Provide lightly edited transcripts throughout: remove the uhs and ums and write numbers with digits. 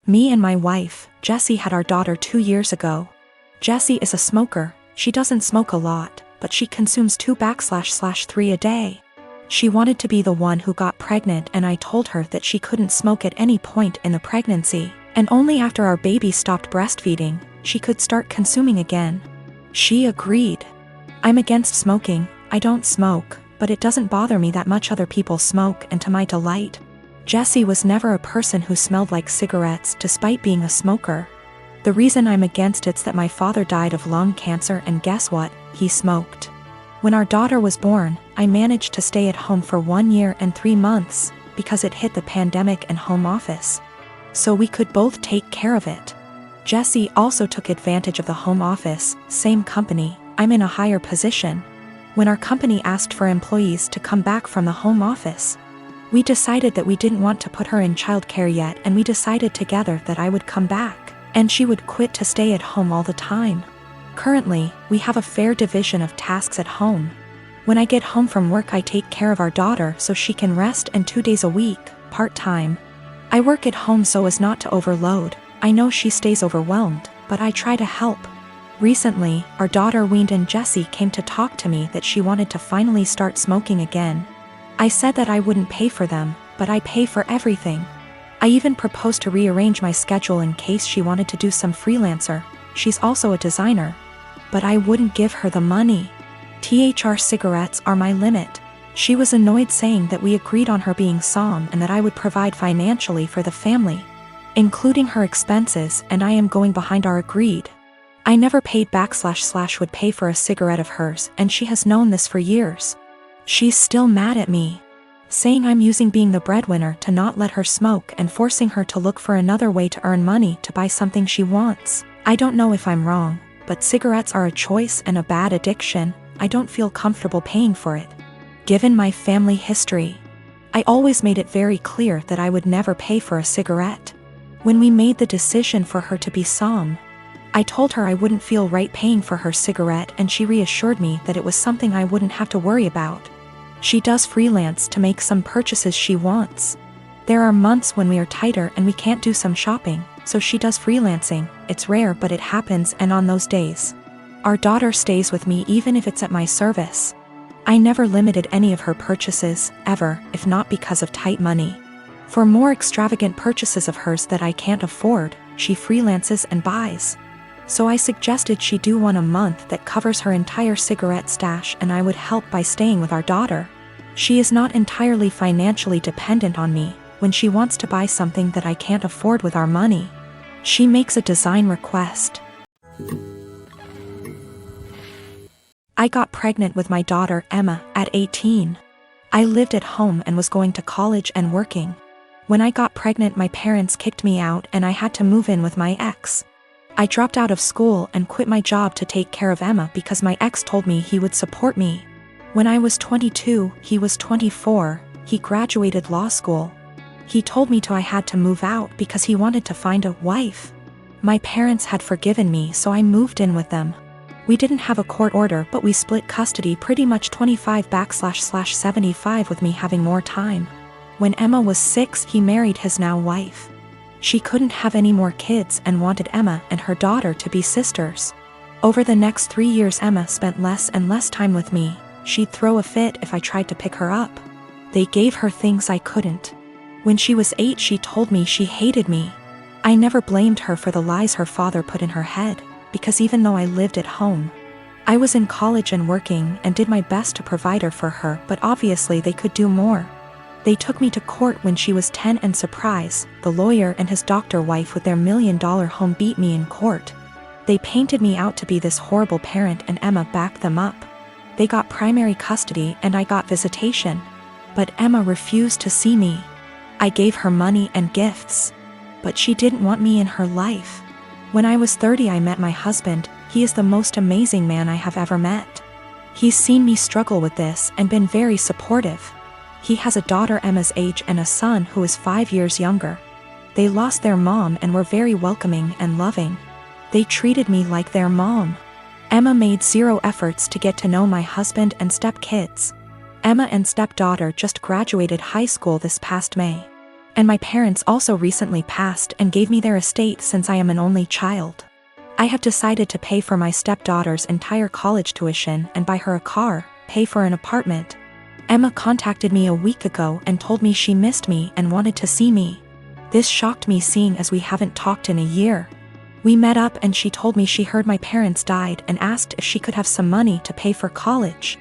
Me and my wife, Jessie, had our daughter 2 years ago. Jessie is a smoker. She doesn't smoke a lot, but she consumes 2/3 a day. She wanted to be the one who got pregnant, and I told her that she couldn't smoke at any point in the pregnancy, and only after our baby stopped breastfeeding, she could start consuming again. She agreed. I'm against smoking. I don't smoke, but it doesn't bother me that much other people smoke, and to my delight. Jessie was never a person who smelled like cigarettes despite being a smoker. The reason I'm against it's that my father died of lung cancer, and guess what? He smoked. When our daughter was born, I managed to stay at home for 1 year and 3 months because it hit the pandemic and home office. So we could both take care of it. Jessie also took advantage of the home office, same company, I'm in a higher position. When our company asked for employees to come back from the home office, we decided that we didn't want to put her in childcare yet, and we decided together that I would come back, and she would quit to stay at home all the time. Currently, we have a fair division of tasks at home. When I get home from work, I take care of our daughter so she can rest, and 2 days a week, part-time. I work at home so as not to overload. I know she stays overwhelmed, but I try to help. Recently, our daughter weaned, and Jessie came to talk to me that she wanted to finally start smoking again. I said that I wouldn't pay for them, but I pay for everything. I even proposed to rearrange my schedule in case she wanted to do some freelancer. She's also a designer. But I wouldn't give her the money. THR cigarettes are my limit. She was annoyed, saying that we agreed on her being SOM and that I would provide financially for the family, including her expenses, and I am going behind our agreed. I never paid back / would pay for a cigarette of hers, and she has known this for years. She's still mad at me, saying I'm using being the breadwinner to not let her smoke and forcing her to look for another way to earn money to buy something she wants. I don't know if I'm wrong, but cigarettes are a choice and a bad addiction. I don't feel comfortable paying for it. Given my family history, I always made it very clear that I would never pay for a cigarette. When we made the decision for her to be SOM, I told her I wouldn't feel right paying for her cigarette, and she reassured me that it was something I wouldn't have to worry about. She does freelance to make some purchases she wants. There are months when we are tighter and we can't do some shopping, so she does freelancing. It's rare, but it happens, and on those days, our daughter stays with me even if it's at my service. I never limited any of her purchases, ever, if not because of tight money. For more extravagant purchases of hers that I can't afford, she freelances and buys. So I suggested she do one a month that covers her entire cigarette stash, and I would help by staying with our daughter. She is not entirely financially dependent on me. When she wants to buy something that I can't afford with our money, she makes a design request. I got pregnant with my daughter, Emma, at 18. I lived at home and was going to college and working. When I got pregnant, my parents kicked me out and I had to move in with my ex. I dropped out of school and quit my job to take care of Emma because my ex told me he would support me. When I was 22, he was 24, he graduated law school. He told me I had to move out because he wanted to find a wife. My parents had forgiven me, so I moved in with them. We didn't have a court order, but we split custody pretty much 25/75 with me having more time. When Emma was 6, he married his now wife. She couldn't have any more kids and wanted Emma and her daughter to be sisters. Over the next 3 years, Emma spent less and less time with me. She'd throw a fit if I tried to pick her up. They gave her things I couldn't. When she was 8, she told me she hated me. I never blamed her for the lies her father put in her head, because even though I lived at home, I was in college and working and did my best to provide for her, but obviously they could do more. They took me to court when she was 10, and surprise, the lawyer and his doctor wife with their $1 million home beat me in court. They painted me out to be this horrible parent, and Emma backed them up. They got primary custody and I got visitation. But Emma refused to see me. I gave her money and gifts, but she didn't want me in her life. When I was 30, I met my husband. He is the most amazing man I have ever met. He's seen me struggle with this and been very supportive. He has a daughter Emma's age and a son who is 5 years younger. They lost their mom and were very welcoming and loving. They treated me like their mom. Emma made zero efforts to get to know my husband and stepkids. Emma and stepdaughter just graduated high school this past May. And my parents also recently passed and gave me their estate since I am an only child. I have decided to pay for my stepdaughter's entire college tuition and buy her a car, pay for an apartment. Emma contacted me a week ago and told me she missed me and wanted to see me. This shocked me seeing as we haven't talked in a year. We met up and she told me she heard my parents died and asked if she could have some money to pay for college.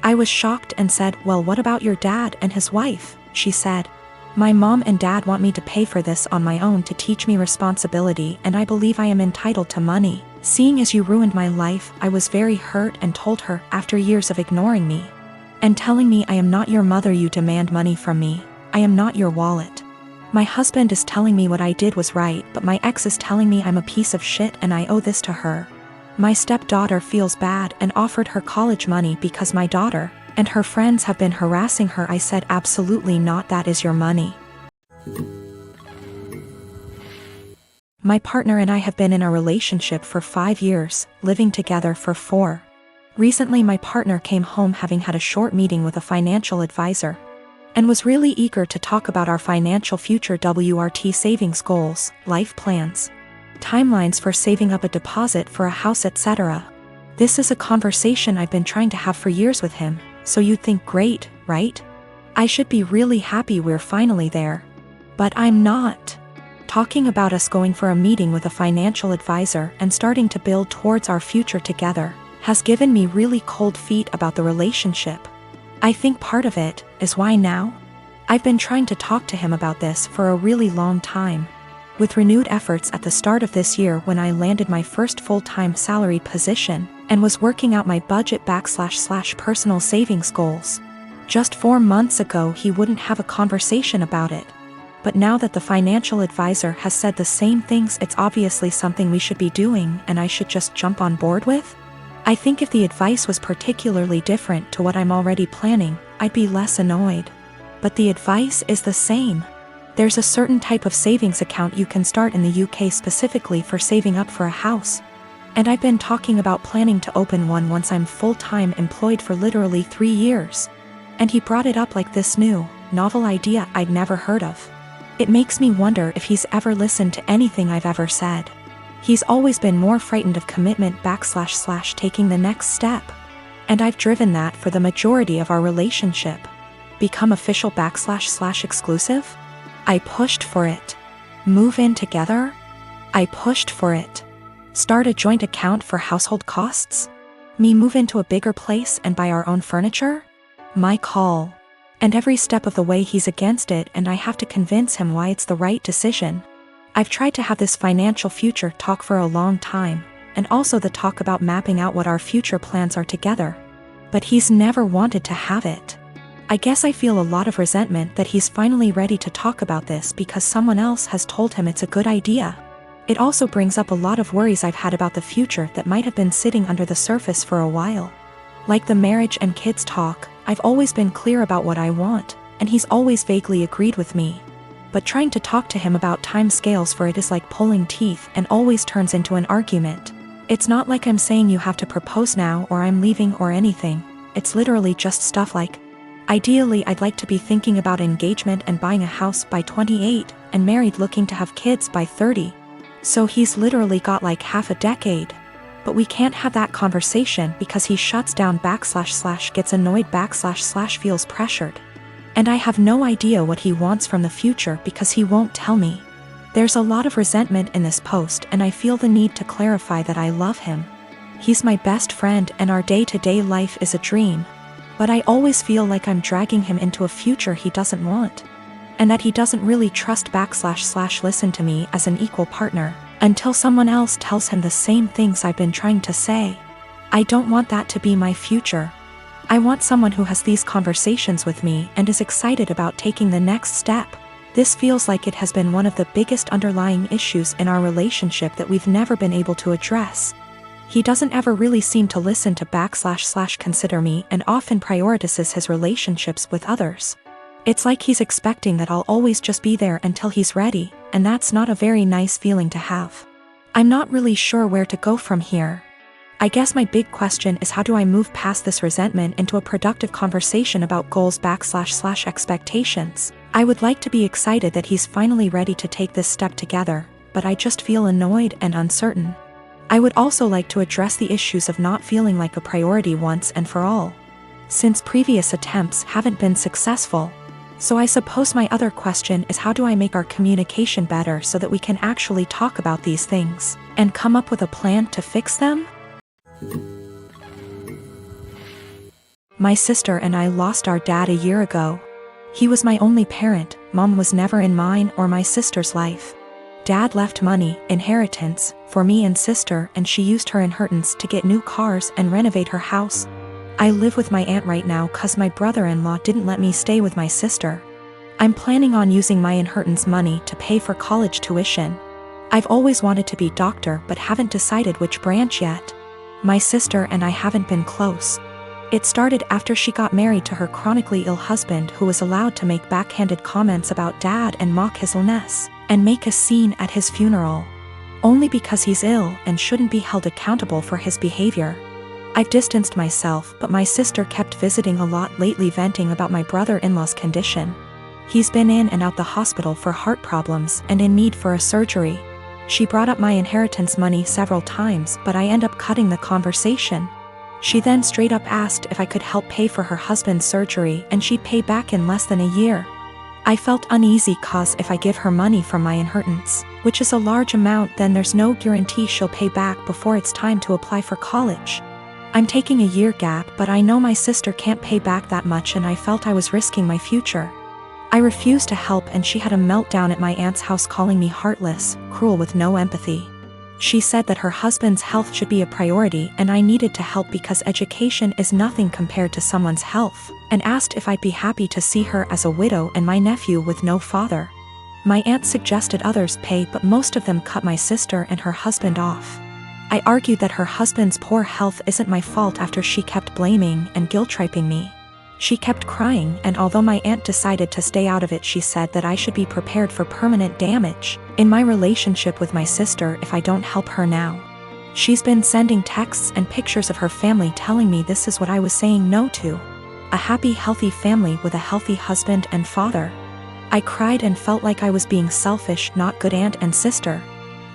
I was shocked and said, "Well, what about your dad and his wife?" She said, "My mom and dad want me to pay for this on my own to teach me responsibility, and I believe I am entitled to money. Seeing as you ruined my life, I was very hurt and told her, after years of ignoring me and telling me I am not your mother, you demand money from me. I am not your wallet. My husband is telling me what I did was right, but my ex is telling me I'm a piece of shit and I owe this to her. My stepdaughter feels bad and offered her college money because my daughter and her friends have been harassing her." I said, "Absolutely not, that is your money. My partner and I have been in a relationship for 5 years, living together for 4. Recently my partner came home having had a short meeting with a financial advisor and was really eager to talk about our financial future, WRT savings goals, life plans, timelines for saving up a deposit for a house, etc. This is a conversation I've been trying to have for years with him, so you'd think great, right? I should be really happy we're finally there. But I'm not. Talking about us going for a meeting with a financial advisor and starting to build towards our future together has given me really cold feet about the relationship. I think part of it is why now? I've been trying to talk to him about this for a really long time. With renewed efforts at the start of this year when I landed my first full-time salaried position and was working out my budget / personal savings goals. Just 4 months ago he wouldn't have a conversation about it. But now that the financial advisor has said the same things, it's obviously something we should be doing and I should just jump on board with. I think if the advice was particularly different to what I'm already planning, I'd be less annoyed. But the advice is the same. There's a certain type of savings account you can start in the UK specifically for saving up for a house. And I've been talking about planning to open one once I'm full-time employed for literally 3 years. And he brought it up like this new, novel idea I'd never heard of. It makes me wonder if he's ever listened to anything I've ever said. He's always been more frightened of commitment / taking the next step. And I've driven that for the majority of our relationship. Become official / exclusive? I pushed for it. Move in together? I pushed for it. Start a joint account for household costs? Me move into a bigger place and buy our own furniture? My call. And every step of the way he's against it, and I have to convince him why it's the right decision. I've tried to have this financial future talk for a long time, and also the talk about mapping out what our future plans are together. But he's never wanted to have it. I guess I feel a lot of resentment that he's finally ready to talk about this because someone else has told him it's a good idea. It also brings up a lot of worries I've had about the future that might have been sitting under the surface for a while. Like the marriage and kids talk, I've always been clear about what I want, and he's always vaguely agreed with me. But trying to talk to him about time scales for it is like pulling teeth and always turns into an argument. It's not like I'm saying you have to propose now or I'm leaving or anything. It's literally just stuff like, ideally I'd like to be thinking about engagement and buying a house by 28, and married looking to have kids by 30. So he's literally got like half a decade. But we can't have that conversation because he shuts down / gets annoyed / feels pressured. And I have no idea what he wants from the future because he won't tell me. There's a lot of resentment in this post, and I feel the need to clarify that I love him. He's my best friend and our day-to-day life is a dream. But I always feel like I'm dragging him into a future he doesn't want. And that he doesn't really trust / listen to me as an equal partner, until someone else tells him the same things I've been trying to say. I don't want that to be my future. I want someone who has these conversations with me and is excited about taking the next step. This feels like it has been one of the biggest underlying issues in our relationship that we've never been able to address. He doesn't ever really seem to listen to / consider me and often prioritizes his relationships with others. It's like he's expecting that I'll always just be there until he's ready, and that's not a very nice feeling to have. I'm not really sure where to go from here. I guess my big question is, how do I move past this resentment into a productive conversation about goals / expectations? I would like to be excited that he's finally ready to take this step together, but I just feel annoyed and uncertain. I would also like to address the issues of not feeling like a priority once and for all, since previous attempts haven't been successful. So I suppose my other question is, how do I make our communication better so that we can actually talk about these things and come up with a plan to fix them? My sister and I lost our dad a year ago. He was my only parent. Mom was never in mine or my sister's life. Dad left money, inheritance, for me and sister, and she used her inheritance to get new cars and renovate her house. I live with my aunt right now cause my brother-in-law didn't let me stay with my sister. I'm planning on using my inheritance money to pay for college tuition. I've always wanted to be doctor but haven't decided which branch yet. My sister and I haven't been close. It started after she got married to her chronically ill husband, who was allowed to make backhanded comments about dad and mock his illness, and make a scene at his funeral. Only because he's ill and shouldn't be held accountable for his behavior. I've distanced myself, but my sister kept visiting a lot lately, venting about my brother-in-law's condition. He's been in and out the hospital for heart problems and in need for a surgery. She brought up my inheritance money several times, but I end up cutting the conversation. She then straight up asked if I could help pay for her husband's surgery and she'd pay back in less than a year. I felt uneasy cause if I give her money from my inheritance, which is a large amount, then there's no guarantee she'll pay back before it's time to apply for college. I'm taking a year gap, but I know my sister can't pay back that much and I felt I was risking my future. I refused to help and she had a meltdown at my aunt's house, calling me heartless, cruel with no empathy. She said that her husband's health should be a priority and I needed to help because education is nothing compared to someone's health, and asked if I'd be happy to see her as a widow and my nephew with no father. My aunt suggested others pay, but most of them cut my sister and her husband off. I argued that her husband's poor health isn't my fault after she kept blaming and guilt-tripping me. She kept crying, and although my aunt decided to stay out of it, she said that I should be prepared for permanent damage in my relationship with my sister if I don't help her now. She's been sending texts and pictures of her family telling me this is what I was saying no to. A happy, healthy family with a healthy husband and father. I cried and felt like I was being selfish, not good aunt and sister.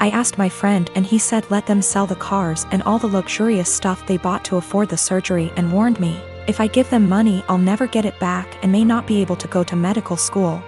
I asked my friend and he said let them sell the cars and all the luxurious stuff they bought to afford the surgery, and warned me, if I give them money I'll never get it back and may not be able to go to medical school.